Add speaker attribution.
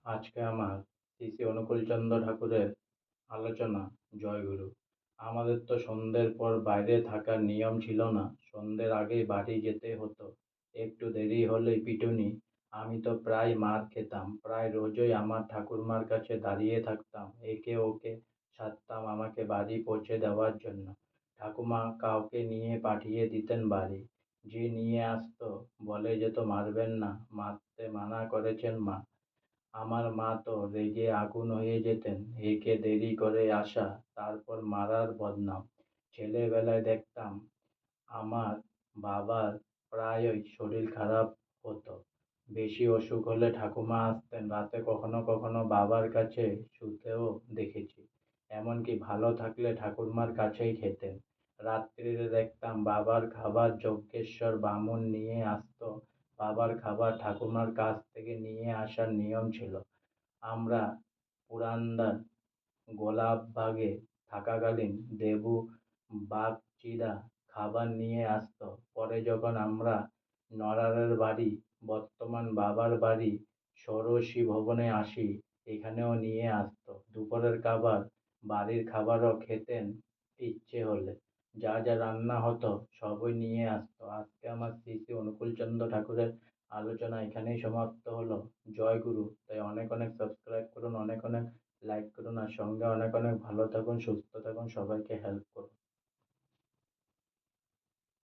Speaker 1: আজকে আমার শ্রী শ্রী অনুকূলচন্দ্র ঠাকুরের আলোচনা। জয়গুরু। আমাদের তো সন্ধ্যের পর বাইরে থাকার নিয়ম ছিল না, সন্ধ্যের আগেই বাড়ি যেতে হতো। একটু দেরি হলেই পিটুনি। আমি তো প্রায় মার খেতাম, প্রায় রোজই আমার ঠাকুরমার কাছে দাঁড়িয়ে থাকতাম, একে ওকে সাধতাম আমাকে বাড়ি পৌঁছে দেওয়ার জন্য। ঠাকুমা কাউকে নিয়ে পাঠিয়ে দিতেন বাড়ি। যে নিয়ে আসতো বলে যেত মারবেন না, মারতে মানা করেছেন মা। আমার মা তো রেগে আগুন হয়ে যেতেন, একে দেরি করে আসা, তারপর মারার বদনাম। ছেলেবেলায় দেখতাম আমার বাবার প্রায়ই শরীর খারাপ হতো। বেশি অসুখ হলে ঠাকুমা আসতেন রাতে, কখনো কখনো বাবার কাছে শুতেও দেখেছি। এমনকি ভালো থাকলে ঠাকুরমার কাছেই খেতেন। রাত্রিরে দেখতাম বাবার খাবার যজ্ঞেশ্বর বামুন নিয়ে আসতো। বাবার খাবার ঠাকুমার কাছ থেকে নিয়ে আসার নিয়ম ছিল। আমরা পুরান্দার গোলাপবাগে থাকাকালীন দেবু বাগচিরা খাবার নিয়ে আসতো। পরে যখন আমরা নড়ারের বাড়ি, বর্তমান বাবার বাড়ি ষোড়শী ভবনে আসি, এখানেও নিয়ে আসতো। দুপুরের খাবার, বাড়ির খাবারও খেতেন ইচ্ছে হলে। যা যা রান্না হতো সবই নিয়ে আসতো। আজকে আমার শ্রী শ্রী অনুকূলচন্দ্র ঠাকুরের আলোচনা এখানেই সমাপ্ত হলো। জয় গুরু। তাই অনেক অনেক সাবস্ক্রাইব করুন, অনেক অনেক লাইক করুন, আর সঙ্গে অনেক অনেক ভালো থাকুন, সুস্থ থাকুন, সবাইকে হেল্প করুন।